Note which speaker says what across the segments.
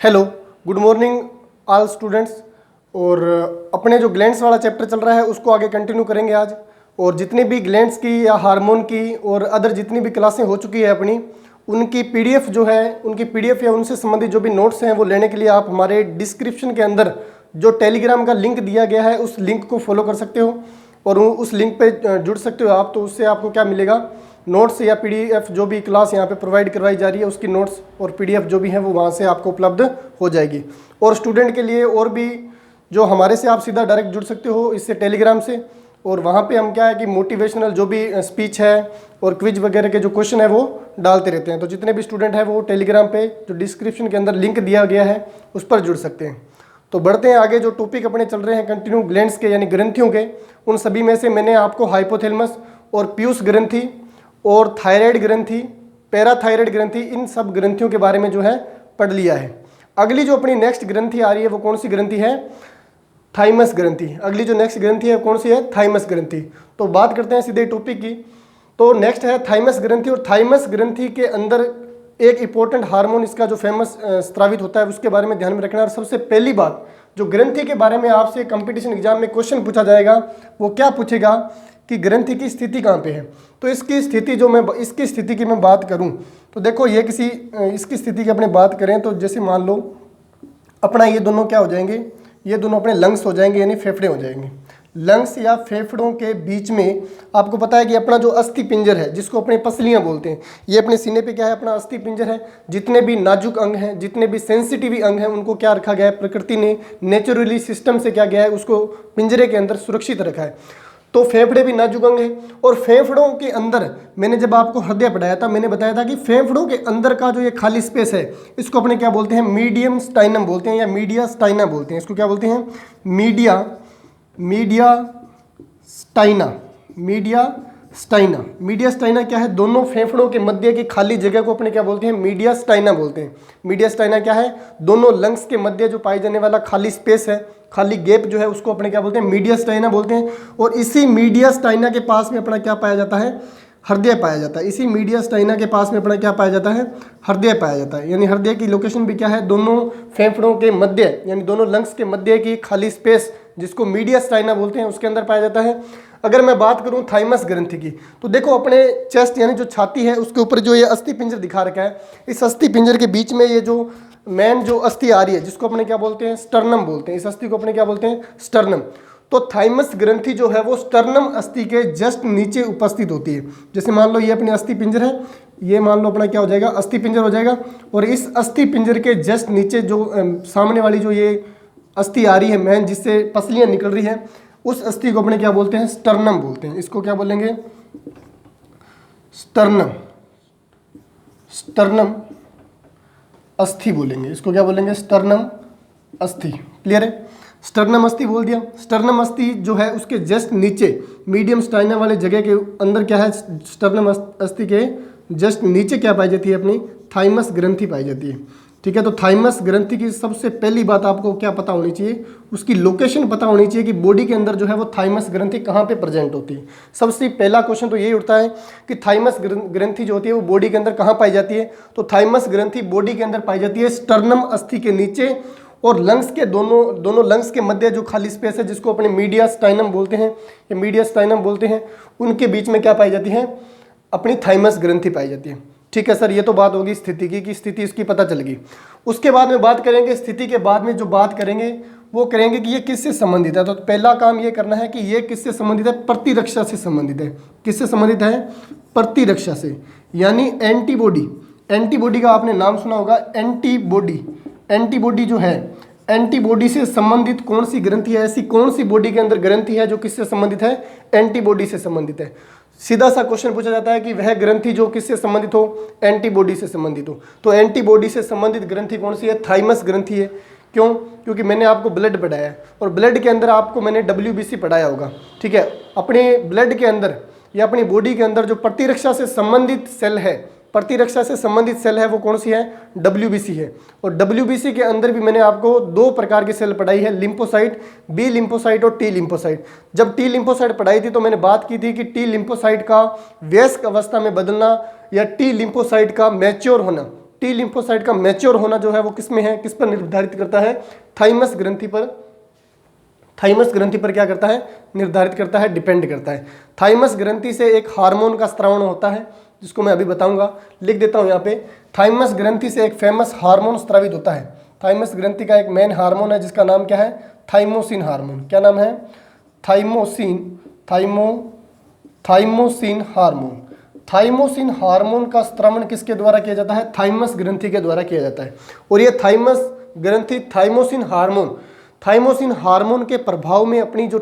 Speaker 1: Hello, good morning all students. और अपने जो ग्लैंड्स वाला चैप्टर चल रहा है उसको आगे कंटिन्यू करेंगे आज। और जितनी भी ग्लैंड्स की या हार्मोन की और अदर जितनी भी क्लासें हो चुकी है अपनी, उनकी पीडीएफ जो है, उनकी पीडीएफ या उनसे संबंधित जो भी नोट्स हैं वो लेने के लिए आप हमारे डिस्क्रिप्शन के अंदर जो टेलीग्राम का लिंक दिया गया है उस लिंक को फॉलो कर सकते हो और उस लिंक पे जुड़ सकते हो आप। तो उससे आपको क्या मिलेगा, नोट्स या पीडीएफ जो भी क्लास यहाँ पे प्रोवाइड करवाई जा रही है उसकी नोट्स और पीडीएफ जो भी है वो वहाँ से आपको उपलब्ध हो जाएगी। और स्टूडेंट के लिए और भी जो हमारे से आप सीधा डायरेक्ट जुड़ सकते हो इससे टेलीग्राम से। और वहाँ पे हम क्या है कि मोटिवेशनल जो भी स्पीच है और क्विज वगैरह के जो क्वेश्चन है वो डालते रहते हैं। तो जितने भी स्टूडेंट हैं वो टेलीग्राम पे जो डिस्क्रिप्शन के अंदर लिंक दिया गया है उस पर जुड़ सकते हैं। तो बढ़ते हैं आगे। जो टॉपिक अपने चल रहे हैं कंटिन्यू ग्लैंड्स के यानी ग्रंथियों के, उन सभी में से मैंने आपको हाइपोथैलेमस और पीयूष ग्रंथि और थायराइड ग्रंथि, पैराथायराइड ग्रंथि, इन सब ग्रंथियों के बारे में जो है पढ़ लिया है। अगली जो अपनी नेक्स्ट ग्रंथि आ रही है वो कौन सी ग्रंथि है? थाइमस ग्रंथि। अगली जो नेक्स्ट ग्रंथि है कौन सी है? थाइमस ग्रंथि। तो बात करते हैं सीधे टॉपिक की। तो नेक्स्ट है थाइमस ग्रंथि। और थाइमस ग्रंथि के अंदर एक इंपॉर्टेंट हार्मोन इसका जो फेमस स्रावित होता है उसके बारे में ध्यान में रखना। और सबसे पहली बात, जो ग्रंथि के बारे में आपसे कंपटीशन एग्जाम में क्वेश्चन पूछा जाएगा वो क्या पूछेगा कि ग्रंथि की स्थिति कहाँ पे है। तो इसकी स्थिति इसकी स्थिति की मैं बात करूं तो देखो, ये इसकी स्थिति की अपने बात करें तो जैसे मान लो अपना ये दोनों क्या हो जाएंगे, ये दोनों अपने लंग्स हो जाएंगे यानी फेफड़े हो जाएंगे। लंग्स या फेफड़ों के बीच में आपको पता है कि अपना जो अस्थि पिंजर है जिसको अपने पसलियां बोलते हैं, ये अपने सीने पे क्या है? अपना अस्थि पिंजर है। जितने भी नाजुक अंग हैं, जितने भी सेंसिटिव अंग हैं, उनको क्या रखा गया है? प्रकृति ने नेचुरली सिस्टम से क्या गया है? उसको पिंजरे के अंदर सुरक्षित रखा है। तो फेफड़े भी नाजुक अंग है। और फेफड़ों के अंदर मैंने जब आपको हृदय पढ़ाया था मैंने बताया था कि फेफड़ों के अंदर का जो ये खाली स्पेस है इसको अपने क्या बोलते हैं? मीडियम स्टाइनम बोलते हैं या मीडिया स्टाइना बोलते हैं। इसको क्या बोलते हैं? मीडिया स्टाइना। मीडिया स्टाइना क्या है? दोनों फेफड़ों के मध्य की खाली जगह को अपने क्या बोलते हैं? मीडिया स्टाइना बोलते हैं। मीडिया स्टाइना क्या है? दोनों लंग्स के मध्य जो पाई जाने वाला खाली स्पेस है, खाली गैप जो है उसको अपने क्या बोलते हैं? मीडिया स्टाइना बोलते हैं। और इसी मीडिया स्टाइना के पास में अपना क्या पाया जाता है? हृदय पाया जाता है। इसी मीडिया स्टाइना के पास में अपना क्या पाया जाता है? हृदय पाया जाता है। यानी हृदय की लोकेशन भी क्या है? दोनों फेफड़ों के मध्य यानी दोनों लंग्स के मध्य की खाली स्पेस जिसको मीडिया स्टाइना बोलते हैं उसके अंदर पाया जाता है। अगर मैं बात करूं थाइमस ग्रंथि की तो देखो, अपने चेस्ट यानी जो छाती है उसके ऊपर जो ये अस्थि पिंजर दिखा रखा है, इस अस्थि पिंजर के बीच में ये जो मेन जो अस्थि आ रही है जिसको अपने क्या बोलते हैं? स्टर्नम बोलते हैं। इस अस्थि को अपने क्या बोलते हैं? स्टर्नम। तो थाइमस ग्रंथि जो है वो स्टर्नम अस्थि के जस्ट नीचे उपस्थित होती है। जैसे मान लो ये अपनी अस्थि पिंजर है, ये मान लो अपना क्या हो जाएगा? अस्थि पिंजर हो जाएगा। और इस अस्थि पिंजर के जस्ट नीचे जो सामने वाली जो ये अस्थि आ रही है मेन, जिससे पसलियां निकल रही है, उस अस्थि को अपने क्या बोलते हैं? स्टर्नम बोलते हैं। इसको क्या बोलेंगे? स्टर्नम अस्थि बोलेंगे। इसको क्या बोलेंगे? स्टर्नम अस्थि। क्लियर है? स्टर्नम अस्थि बोल दिया। स्टर्नम अस्थि जो है उसके जस्ट नीचे मीडियम स्टाइना वाले जगह के अंदर क्या है? स्टर्नम अस्थि के जस्ट नीचे क्या पाई जाती है? अपनी थाइमस ग्रंथि पाई जाती है। ठीक है, तो थाइमस ग्रंथि की सबसे पहली बात आपको क्या पता होनी चाहिए? उसकी लोकेशन पता होनी चाहिए कि बॉडी के अंदर जो है वो थाइमस ग्रंथि कहाँ पे प्रेजेंट होती है। सबसे पहला क्वेश्चन तो यही उठता है कि थाइमस ग्रंथि जो होती है वो बॉडी के अंदर कहाँ पाई जाती है? तो थाइमस ग्रंथि बॉडी के अंदर पाई जाती है स्टर्नम अस्थि के नीचे और लंग्स के दोनों लंग्स के मध्य जो खाली स्पेस है जिसको अपने मीडिया स्टाइनम बोलते हैं या मीडिया स्टाइनम बोलते हैं, उनके बीच में क्या पाई जाती है? अपनी थाइमस ग्रंथि पाई जाती है। ठीक है सर, ये तो बात होगी स्थिति की, कि स्थिति इसकी पता चल गई। उसके बाद में बात करेंगे स्थिति के बाद में जो बात करेंगे वो करेंगे कि ये किससे संबंधित है। तो पहला काम ये करना है कि ये किससे संबंधित है? प्रतिरक्षा से संबंधित है। किससे संबंधित है? प्रतिरक्षा से, यानी एंटीबॉडी। एंटीबॉडी का आपने नाम सुना होगा, एंटीबॉडी। एंटीबॉडी जो है, एंटीबॉडी से संबंधित कौन सी ग्रंथि है? ऐसी कौन सी बॉडी के अंदर ग्रंथि है जो किससे संबंधित है? एंटीबॉडी से संबंधित है। सीधा सा क्वेश्चन पूछा जाता है कि वह ग्रंथि जो किससे संबंधित हो? एंटीबॉडी से संबंधित हो। तो एंटीबॉडी से संबंधित ग्रंथि कौन सी है? थाइमस ग्रंथि है। क्यों? क्योंकि मैंने आपको ब्लड पढ़ाया है और ब्लड के अंदर आपको मैंने WBC पढ़ाया होगा। ठीक है, अपने ब्लड के अंदर या अपनी बॉडी के अंदर जो प्रतिरक्षा से संबंधित सेल है, प्रतिरक्षा से संबंधित सेल है वो कौन सी है? WBC है। और WBC के अंदर भी मैंने आपको दो प्रकार की सेल पढ़ाई है, लिम्फोसाइट, बी लिम्फोसाइट और टी लिम्फोसाइट। जब टी लिम्फोसाइट पढ़ाई थी तो मैंने बात की थी कि टी लिम्फोसाइट का वयस्क अवस्था में बदलना या टी लिम्फोसाइट का मैच्योर होना, टी लिम्फोसाइट का मैच्योर होना जो है वो किस में है, किस पर निर्धारित करता है, थाइमस ग्रंथि पर। थाइमस ग्रंथि पर क्या करता है, निर्धारित करता है, डिपेंड करता है। थाइमस ग्रंथि से एक हार्मोन का स्रावण होता है जिसको मैं अभी बताऊंगा, लिख देता हूं यहाँ पे। थाइमस ग्रंथि से एक फेमस हार्मोन स्रावित होता है। थाइमस ग्रंथि का एक मेन हार्मोन है जिसका नाम क्या है, थाइमोसिन हार्मोन। क्या नाम है, थाइमोसिन हार्मोन। थाइमोसिन हार्मोन का स्रावण किसके द्वारा किया जाता है, थाइमस ग्रंथि के द्वारा किया जाता है। और ये थाइमस ग्रंथि थाइमोसिन हार्मोन के प्रभाव में अपनी जो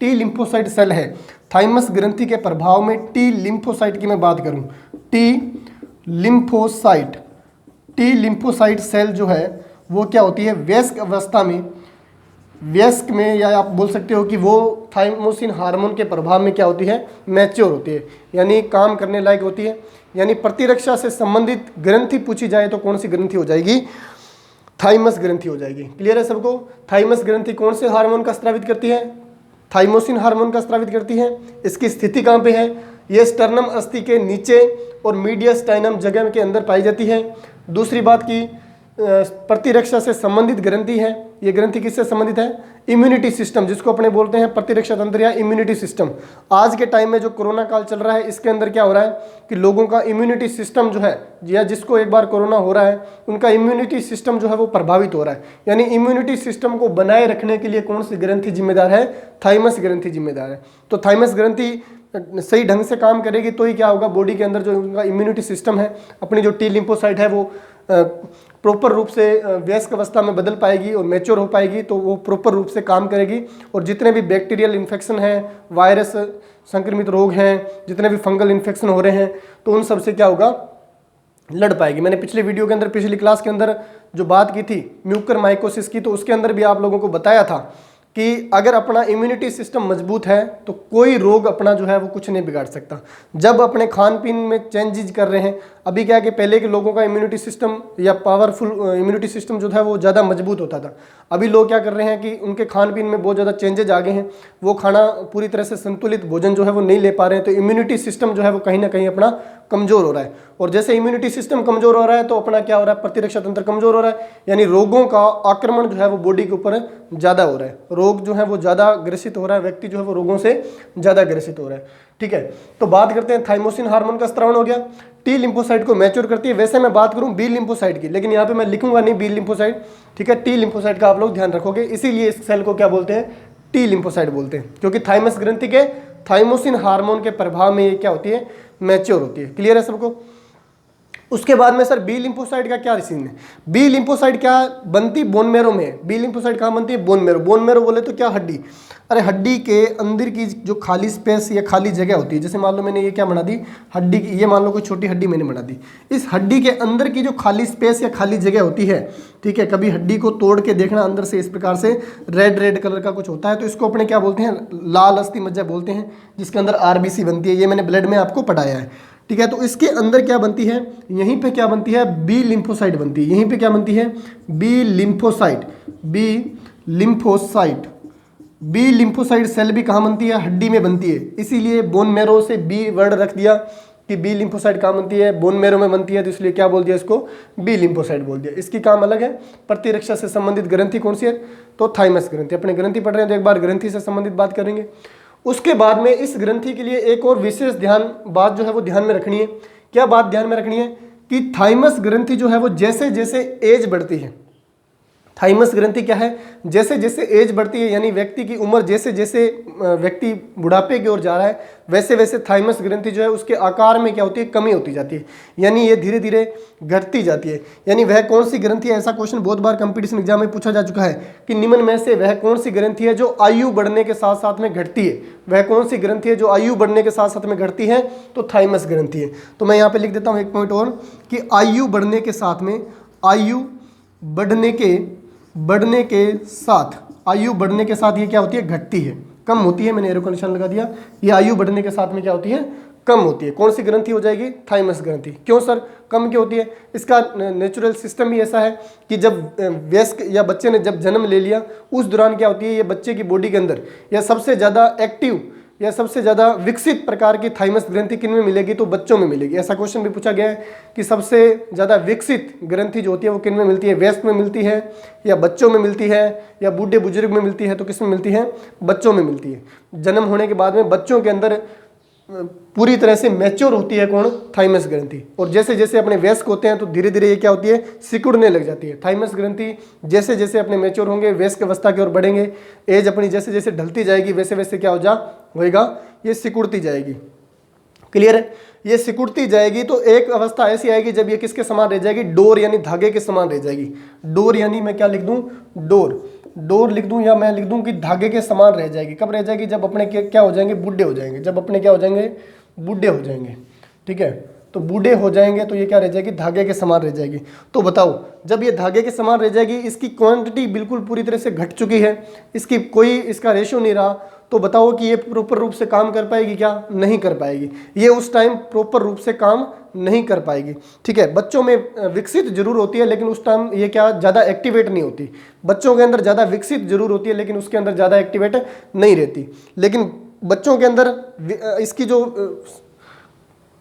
Speaker 1: टी लिम्फोसाइट सेल है, थाइमस ग्रंथि के प्रभाव में टी लिम्फोसाइट की मैं बात करूं, टी लिम्फोसाइट सेल जो है वो क्या होती है, वयस्क अवस्था में या आप बोल सकते हो कि वो थाइमोसिन हार्मोन के प्रभाव में क्या होती है, मैच्योर होती है, यानी काम करने लायक होती है। यानी प्रतिरक्षा से संबंधित ग्रंथि पूछी जाए तो कौन सी ग्रंथि हो जाएगी, थाइमस ग्रंथि हो जाएगी। क्लियर है सबको। थाइमस ग्रंथि कौन से हार्मोन का स्रावित करती है, थाइमोसिन हार्मोन का स्रावित करती है। इसकी स्थिति कहाँ पे है, ये स्टर्नम अस्थि के नीचे और मीडियस्टाइनम जगह के अंदर पाई जाती है। दूसरी बात की प्रतिरक्षा से संबंधित ग्रंथि है। ये ग्रंथि किससे संबंधित है, इम्यूनिटी सिस्टम, जिसको अपने बोलते हैं प्रतिरक्षा तंत्र या इम्यूनिटी सिस्टम। आज के टाइम में जो कोरोना काल चल रहा है इसके अंदर क्या हो रहा है कि लोगों का इम्यूनिटी सिस्टम जो है, या जिसको एक बार कोरोना हो रहा है उनका इम्यूनिटी सिस्टम जो है वो प्रभावित हो रहा है। यानी इम्यूनिटी सिस्टम को बनाए रखने के लिए कौन सी ग्रंथि जिम्मेदार है, थाइमस ग्रंथि जिम्मेदार है। तो थाइमस ग्रंथि सही ढंग से काम करेगी तो ही क्या होगा, बॉडी के अंदर जो उनका इम्यूनिटी सिस्टम है, अपनी जो टी लिम्फोसाइट है वो प्रॉपर रूप से वयस्क अवस्था में बदल पाएगी और मैच्योर हो पाएगी, तो वो प्रॉपर रूप से काम करेगी। और जितने भी बैक्टीरियल इन्फेक्शन हैं, वायरस संक्रमित रोग हैं, जितने भी फंगल इन्फेक्शन हो रहे हैं, तो उन सब से क्या होगा, लड़ पाएगी। मैंने पिछले वीडियो के अंदर, पिछली क्लास के अंदर जो बात की थी म्यूकर माइकोसिस की, तो उसके अंदर भी आप लोगों को बताया था कि अगर अपना इम्यूनिटी सिस्टम मजबूत है तो कोई रोग अपना जो है वो कुछ नहीं बिगाड़ सकता। जब अपने खान पीन में चेंजेस कर रहे हैं, अभी क्या है कि पहले के लोगों का इम्यूनिटी सिस्टम या पावरफुल इम्यूनिटी सिस्टम जो था वो ज़्यादा मजबूत होता था। अभी लोग क्या कर रहे हैं कि उनके खान पीन में बहुत ज़्यादा चेंजेज आ गए हैं, वो खाना पूरी तरह से संतुलित भोजन जो है वो नहीं ले पा रहे हैं, तो इम्यूनिटी सिस्टम जो है वो कहीं ना कहीं अपना कमज़ोर हो रहा है। और जैसे इम्यूनिटी सिस्टम कमज़ोर हो रहा है तो अपना क्या हो रहा है, प्रतिरक्षा तंत्र कमज़ोर हो रहा है, यानी रोगों का आक्रमण जो है वो बॉडी के ऊपर ज़्यादा हो रहा है, रोग जो है वो ज़्यादा ग्रसित हो रहा है, व्यक्ति जो है वो रोगों से ज़्यादा ग्रसित हो रहा है। ठीक है, तो बात करते हैं थाइमोसिन हार्मोन का स्रावण हो गया, टी लिम्फोसाइट को मैच्योर करती है। वैसे मैं बात करूं बी लिम्फोसाइट की, लेकिन यहाँ पे मैं लिखूंगा नहीं बी लिम्फोसाइट, ठीक है, टी लिम्फोसाइट का आप लोग ध्यान रखोगे, इसीलिए इस सेल को क्या बोलते हैं, टी लिम्फोसाइट बोलते हैं, क्योंकि थाइमस ग्रंथि के थाइमोसिन हार्मोन के प्रभाव में ये क्या होती है, मैच्योर होती है। क्लियर है सबको। उसके बाद में सर बी लिम्फोसाइट का क्या सीन है, बी लिम्फोसाइट क्या बनती, बोन मैरो में। बी लिम्फोसाइट कहाँ बनती है, बोन मैरो। बोन मैरो बोले तो क्या, हड्डी। अरे हड्डी के अंदर की जो खाली स्पेस या खाली जगह होती है, जैसे मान लो मैंने ये क्या बना दी, हड्डी की, ये मान लो कोई छोटी हड्डी मैंने बना दी, इस हड्डी के अंदर की जो खाली स्पेस या खाली जगह होती है, ठीक है, कभी हड्डी को तोड़ के देखना, अंदर से इस प्रकार से रेड कलर का कुछ होता है, तो इसको अपने क्या बोलते हैं, लाल अस्थि मज्जा बोलते हैं, जिसके अंदर आरबीसी बनती है। ये मैंने ब्लड में आपको पढ़ाया है, ठीक है। तो इसके अंदर क्या बनती है, यहीं पे क्या बनती है, बी लिम्फोसाइट बनती है। यहीं पे क्या बनती है, B lymphocyte. B lymphocyte cell भी कहाँ बनती है, हड्डी में बनती है, इसीलिए बोन मैरो से बी वर्ड रख दिया कि बी लिम्फोसाइट कहाँ बनती है, बोन मैरो में बनती है, तो इसलिए क्या बोल दिया इसको, बी लिम्फोसाइट बोल दिया। इसकी काम अलग है। प्रतिरक्षा से संबंधित ग्रंथि कौन सी है, तो थाइमस ग्रंथि। अपने ग्रंथि पढ़ रहे हैं तो एक बार ग्रंथि से संबंधित बात करेंगे। उसके बाद में इस ग्रंथि के लिए एक और विशेष बात जो है वो ध्यान में रखनी है। क्या बात ध्यान में रखनी है कि थाइमस ग्रंथि जो है वो जैसे जैसे एज बढ़ती है, थाइमस ग्रंथि क्या है, जैसे जैसे एज बढ़ती है, यानी व्यक्ति की उम्र जैसे जैसे व्यक्ति बुढ़ापे की ओर जा रहा है, वैसे वैसे थाइमस ग्रंथि जो है उसके आकार में क्या होती है, कमी होती जाती है, यानी ये धीरे धीरे घटती जाती है। यानी वह कौन सी ग्रंथि है, ऐसा क्वेश्चन बहुत बार कंपटीशन एग्जाम में पूछा जा चुका है कि निम्न में से वह कौन सी ग्रंथि है जो आयु बढ़ने के साथ साथ में घटती है, वह कौन सी ग्रंथि है जो आयु बढ़ने के साथ साथ में घटती है, तो थाइमस ग्रंथि है। तो मैं यहाँ पे लिख देता हूँ एक पॉइंट और कि आयु बढ़ने के साथ में, आयु बढ़ने के साथ ये क्या होती है, घटती है, कम होती है। मैंने एरो का निशान लगा दिया, ये आयु बढ़ने के साथ में क्या होती है, कम होती है। कौन सी ग्रंथि हो जाएगी, थाइमस ग्रंथि। क्यों सर कम क्यों होती है, इसका नेचुरल सिस्टम ही ऐसा है कि जब वयस्क या बच्चे ने जब जन्म ले लिया उस दौरान क्या होती है, ये बच्चे की बॉडी के अंदर या सबसे ज़्यादा एक्टिव या सबसे ज़्यादा विकसित प्रकार की थाइमस ग्रंथि किन में मिलेगी, तो बच्चों में मिलेगी। ऐसा क्वेश्चन भी पूछा गया है कि सबसे ज़्यादा विकसित ग्रंथि जो होती है वो किन में मिलती है, वेस्ट में मिलती है या बच्चों में मिलती है या बूढ़े बुजुर्ग में मिलती है, तो किस में मिलती है, बच्चों में मिलती है। जन्म होने के बाद में बच्चों के अंदर पूरी तरह से मैच्योर होती है कौन, थाइमस ग्रंथि। और जैसे जैसे अपने वयस्क होते हैं तो धीरे धीरे ये क्या होती है, सिकुड़ने लग जाती है। थाइमस ग्रंथि जैसे जैसे अपने मैच्योर होंगे, वयस्क अवस्था की ओर बढ़ेंगे, एज अपनी जैसे जैसे ढलती जाएगी वैसे वैसे क्या होगा, ये सिकुड़ती जाएगी। क्लियर है, ये सिकुड़ती जाएगी तो एक अवस्था ऐसी आएगी जब ये किसके समान रह जाएगी, डोर यानी धागे के समान रह जाएगी। डोर यानी मैं क्या लिख दूं, डोर लिख दूं, या मैं लिख दूं कि धागे के समान रह जाएगी। कब रह जाएगी, जब अपने क्या हो जाएंगे, बूढ़े हो जाएंगे। जब अपने क्या हो जाएंगे, बूढ़े हो जाएंगे। ठीक है, तो बूढ़े हो जाएंगे तो ये क्या रह जाएगी, धागे के समान रह जाएगी। तो बताओ, जब ये धागे के समान रह जाएगी, इसकी क्वांटिटी बिल्कुल पूरी तरह से घट चुकी है, इसकी कोई इसका रेशियो नहीं रहा, तो बताओ कि ये प्रॉपर रूप से काम कर पाएगी क्या, नहीं कर पाएगी। ये उस टाइम प्रॉपर रूप से काम नहीं कर पाएगी। ठीक है, बच्चों में विकसित जरूर होती है लेकिन उस टाइम ये क्या ज़्यादा एक्टिवेट नहीं होती। बच्चों के अंदर ज़्यादा विकसित जरूर होती है लेकिन उसके अंदर ज़्यादा एक्टिवेट नहीं रहती। लेकिन बच्चों के अंदर इसकी जो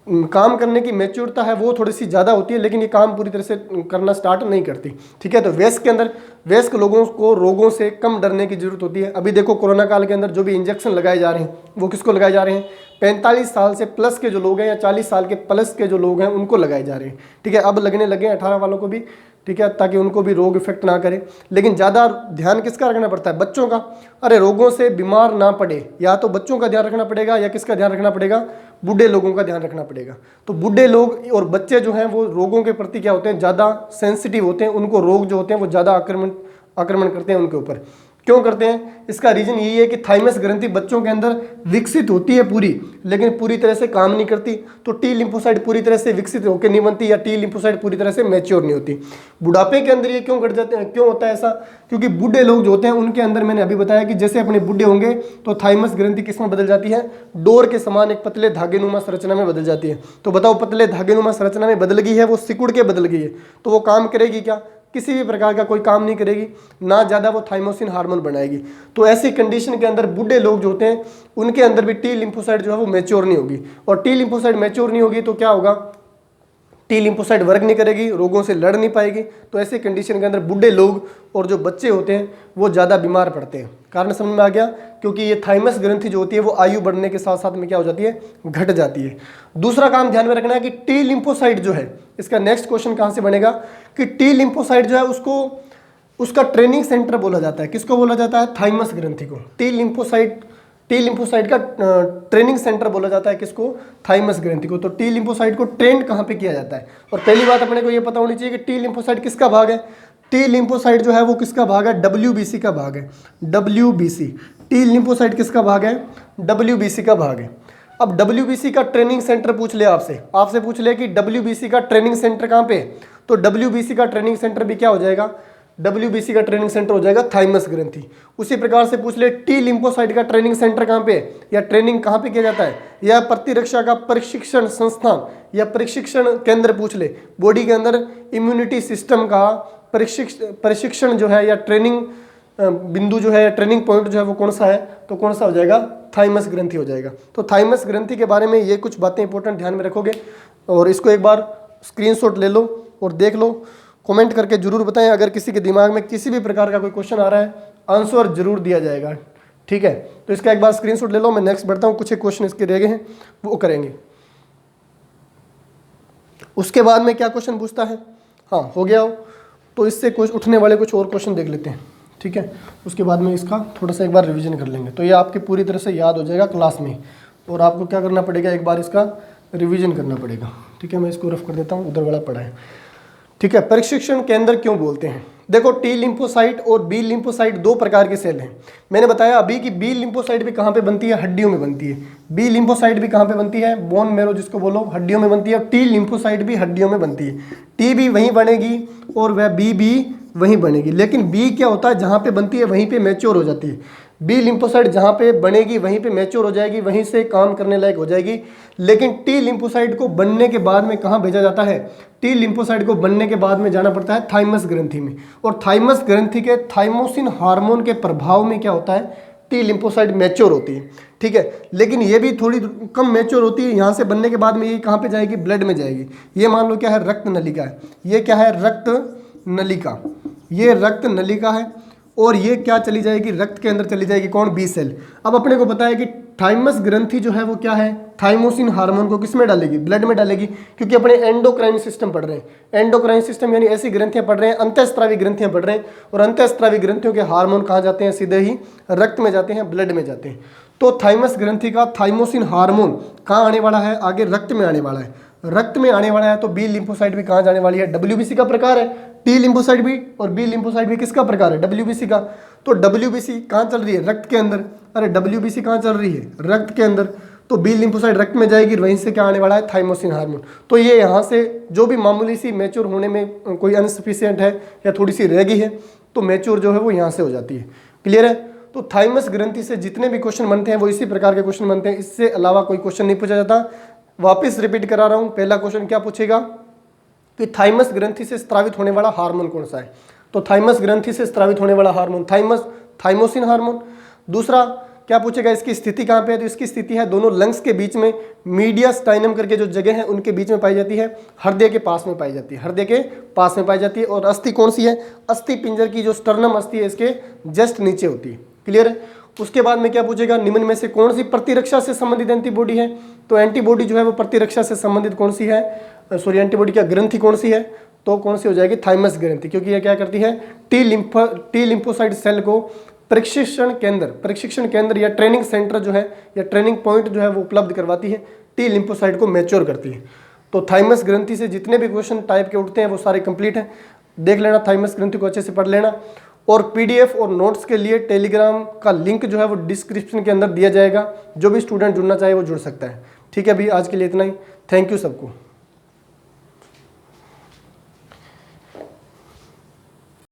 Speaker 1: काम करने की मैच्योरता है वो थोड़ी सी ज़्यादा होती है, लेकिन ये काम पूरी तरह से करना स्टार्ट नहीं करती। ठीक है, तो वयस्क के अंदर वयस्क लोगों को रोगों से कम डरने की जरूरत होती है। अभी देखो कोरोना काल के अंदर जो भी इंजेक्शन लगाए जा रहे हैं वो किसको लगाए जा रहे हैं, 45 साल से प्लस के जो लोग हैं या 40 साल के प्लस के जो लोग हैं उनको लगाए जा रहे हैं। ठीक है, अब लगने लगे 18 वालों को भी। ठीक है, ताकि उनको भी रोग इफेक्ट ना करे। लेकिन ज़्यादा ध्यान किसका रखना पड़ता है, बच्चों का। अरे रोगों से बीमार ना पड़े, या तो बच्चों का ध्यान रखना पड़ेगा या किसका ध्यान रखना पड़ेगा, बूढ़े लोगों का ध्यान रखना पड़ेगा। तो बूढ़े लोग और बच्चे जो हैं वो रोगों के प्रति क्या होते हैं, ज़्यादा सेंसिटिव होते हैं। उनको रोग जो होते हैं वो ज़्यादा आक्रमण करते हैं उनके ऊपर। क्यों करते हैं, इसका रीजन यही है कि थाइमस ग्रंथि बच्चों के अंदर विकसित होती है पूरी, लेकिन पूरी तरह से काम नहीं करती। तो टी लिम्फोसाइट पूरी तरह से विकसित होकर नहीं बनती, या टी लिम्फोसाइट पूरी तरह से मैच्योर नहीं होती। बुढ़ापे के अंदर ये क्यों घट जाते हैं, क्यों होता है ऐसा, क्योंकि बूढ़े लोग जो होते हैं उनके अंदर, मैंने अभी बताया कि जैसे अपने बूढ़े होंगे तो थाइमस ग्रंथि किस में बदल जाती है, डोर के समान एक पतले धागेनुमा संरचना में बदल जाती है। तो बताओ, पतले धागेनुमा संरचना में बदल गई है, वो सिकुड़ के बदल गई है, तो वो काम करेगी क्या, किसी भी प्रकार का कोई काम नहीं करेगी, ना ज़्यादा वो थाइमोसिन हार्मोन बनाएगी। तो ऐसी कंडीशन के अंदर बूढ़े लोग जो होते हैं उनके अंदर भी टी लिम्फोसाइट जो है वो मैच्योर नहीं होगी। और टी लिम्फोसाइट मैच्योर नहीं होगी तो क्या होगा, टी लिम्फोसाइट वर्क नहीं करेगी, रोगों से लड़ नहीं पाएगी। तो ऐसी कंडीशन के अंदर बूढ़े लोग और जो बच्चे होते हैं वो ज़्यादा बीमार पड़ते हैं। कारण समझ में आ गया, क्योंकि ये थाइमस ग्रंथि जो होती है वो आयु बढ़ने के साथ साथ में क्या हो जाती है, घट जाती है। दूसरा काम ध्यान में रखना है कि टी लिम्फोसाइट जो है, इसका नेक्स्ट क्वेश्चन कहाँ से बनेगा कि टी लिम्फोसाइट जो है उसको उसका ट्रेनिंग सेंटर बोला जाता है। किसको बोला जाता है, थाइमस ग्रंथि को। टी लिम्फोसाइट का ट्रेनिंग सेंटर बोला जाता है किसको, थाइमस ग्रंथि को। तो टी लिम्फोसाइट को ट्रेन कहाँ पे किया जाता है। और पहली बात अपने को ये पता होनी चाहिए कि टी लिम्फोसाइट किसका भाग है, टी लिम्फोसाइट जो है वो किसका भाग है, WBC का भाग है। WBC टी लिम्फोसाइट किसका भाग है, WBC का भाग है। अब WBC का ट्रेनिंग सेंटर पूछ ले आपसे पूछ ले कि WBC का ट्रेनिंग सेंटर कहाँ पे, तो WBC का ट्रेनिंग सेंटर भी क्या हो जाएगा, WBC का ट्रेनिंग सेंटर हो जाएगा थाइमस ग्रंथि। उसी प्रकार से पूछ ले टी लिम्फोसाइट का ट्रेनिंग सेंटर कहाँ पे, या ट्रेनिंग कहाँ पे किया जाता है, या प्रतिरक्षा का प्रशिक्षण संस्थान या प्रशिक्षण केंद्र पूछ ले, बॉडी के अंदर इम्यूनिटी सिस्टम का प्रशिक्षण जो है या ट्रेनिंग बिंदु जो है, ट्रेनिंग पॉइंट जो है वो कौन सा है, तो कौन सा हो जाएगा, थाइमस ग्रंथि हो जाएगा। तो थाइमस ग्रंथि के बारे में ये कुछ बातें इंपॉर्टेंट ध्यान में रखोगे, और इसको एक बार स्क्रीनशॉट ले लो और देख लो। कमेंट करके जरूर बताएं, अगर किसी के दिमाग में किसी भी प्रकार का कोई क्वेश्चन आ रहा है आंसर जरूर दिया जाएगा। ठीक है, तो इसका एक बार स्क्रीनशॉट ले लो। मैं नेक्स्ट बढ़ता हूँ, कुछ एक क्वेश्चन इसके रह गए हैं वो करेंगे। उसके बाद में क्या क्वेश्चन पूछता है, हाँ हो गया हो, तो इससे कुछ उठने वाले कुछ और क्वेश्चन देख लेते हैं। ठीक है, उसके बाद में इसका थोड़ा सा एक बार रिवीजन कर लेंगे, तो ये आपकी पूरी तरह से याद हो जाएगा क्लास में। और आपको क्या करना पड़ेगा, एक बार इसका रिवीजन करना पड़ेगा। ठीक है, मैं इसको रफ कर देता हूँ, उधर वाला पढ़ा है। ठीक है, प्रशिक्षण केंद्र क्यों बोलते हैं, देखो टी लिम्फोसाइट और बी लिम्फोसाइट दो प्रकार के सेल हैं। मैंने बताया अभी कि बी लिम्फोसाइट भी कहाँ पे बनती है, हड्डियों में बनती है। बी लिम्फोसाइट भी कहाँ पे बनती है, बोन मैरो जिसको बोलो, हड्डियों में बनती है। और टी लिम्फोसाइट भी हड्डियों में बनती है। टी भी वहीं बनेगी और वह बी भी वहीं बनेगी। लेकिन बी क्या होता है, जहाँ पे बनती है वहीं पे मैच्योर हो जाती है। बी लिम्फोसाइट जहाँ पे बनेगी वहीं पे मैच्योर हो जाएगी, वहीं से काम करने लायक हो जाएगी। लेकिन टी लिम्फोसाइट को बनने के बाद में कहाँ भेजा जाता है, टी लिम्फोसाइट को बनने के बाद में जाना पड़ता है थाइमस ग्रंथि में। और थाइमस ग्रंथि के थाइमोसिन हार्मोन के प्रभाव में क्या होता है, टी लिम्फोसाइट मैच्योर होती है, ठीक है। लेकिन ये भी थोड़ी कम मैच्योर होती है, यहाँ से बनने के बाद में ये कहाँ पे जाएगी, ब्लड में जाएगी। ये मान लो क्या है, रक्त नलिका है। ये क्या है, रक्त नलिका, ये रक्त नलिका है। और ये क्या चली जाएगी, रक्त के अंदर चली जाएगी, कौन, बी सेल। अब अपने को पता है कि थाइमस ग्रंथि जो है वो क्या है, थाइमोसिन हार्मोन को किस में डालेगी, ब्लड में डालेगी, क्योंकि अपने एंडोक्राइन सिस्टम पढ़ रहे हैं। एंडोक्राइन सिस्टम यानी ऐसी ग्रंथियां पढ़ रहे हैं, अंतःस्रावी ग्रंथियां पढ़ रहे हैं। और अंतःस्रावी ग्रंथियों के हार्मोन कहाँ जाते हैं, सीधे ही रक्त में जाते हैं, ब्लड में जाते हैं। तो थाइमस ग्रंथि का थाइमोसिन हार्मोन कहाँ आने वाला है, आगे रक्त में आने वाला है। रक्त में आने वाला है तो बी लिम्फोसाइट भी कहाँ जाने वाली है, डब्ल्यूबीसी का प्रकार है। टी लिम्फोसाइट भी और बी लिम्फोसाइट भी किसका प्रकार है, डब्ल्यूबीसी का। तो डब्ल्यूबीसी कहाँ चल रही है, रक्त के अंदर। अरे डब्ल्यूबीसी कहाँ चल रही है, रक्त के अंदर। तो बी लिम्फोसाइट रक्त में जाएगी, वहीं से क्या आने वाला है, थाइमोसिन हार्मोन। तो ये यहाँ से जो भी मामूली सी मैच्योर होने में कोई अनसफिशियंट है या थोड़ी सी रह गई है, तो मैच्योर जो है वो यहाँ से हो जाती है। क्लियर है। तो थाइमस ग्रंथि से जितने भी क्वेश्चन बनते हैं वो इसी प्रकार के क्वेश्चन बनते हैं, इससे अलावा कोई क्वेश्चन नहीं पूछा जाता। वापस रिपीट करा रहा हूँ, पहला क्वेश्चन क्या पूछेगा कि थाइमस ग्रंथि से स्रावित होने वाला हार्मोन कौन सा है। तो थाइमस ग्रंथि से स्रावित होने वाला हार्मोन थाइमोसिन हार्मोन। दूसरा क्या पूछेगा, इसकी स्थिति कहाँ पे है, तो इसकी स्थिति है दोनों लंग्स के बीच में, मीडियास्टाइनम करके जो जगह है उनके बीच में पाई जाती है, हृदय के पास में पाई जाती है, हृदय के पास में पाई जाती है। और अस्थि कौन सी है, अस्थि पिंजर की जो स्टर्नम अस्थि है इसके जस्ट नीचे होती है। क्लियर है। उसके बाद में क्या पूछेगा, निम्न में से कौन सी प्रतिरक्षा से संबंधित एंटीबॉडी है। तो एंटीबॉडी जो है वो प्रतिरक्षा से संबंधित कौन सी है, सॉरी एंटीबॉडी क्या ग्रंथि कौन सी है, तो कौन सी हो जाएगी, थाइमस ग्रंथि, क्योंकि यह क्या करती है, टी लिम्फोसाइट सेल को प्रशिक्षण केंद्र या ट्रेनिंग सेंटर जो है या ट्रेनिंग पॉइंट जो है वो उपलब्ध करवाती है, टी लिम्फोसाइट को मैच्योर करती है। तो थाइमस ग्रंथि से जितने भी क्वेश्चन टाइप के उठते हैं वो सारे कंप्लीट हैं, देख लेना, थाइमस ग्रंथि को अच्छे से पढ़ लेना। और पीडीएफ और नोट्स के लिए टेलीग्राम का लिंक जो है वो डिस्क्रिप्शन के अंदर दिया जाएगा, जो भी स्टूडेंट जुड़ना चाहे वो जुड़ सकता है। ठीक है, अभी आज के लिए इतना ही। थैंक यू सबको।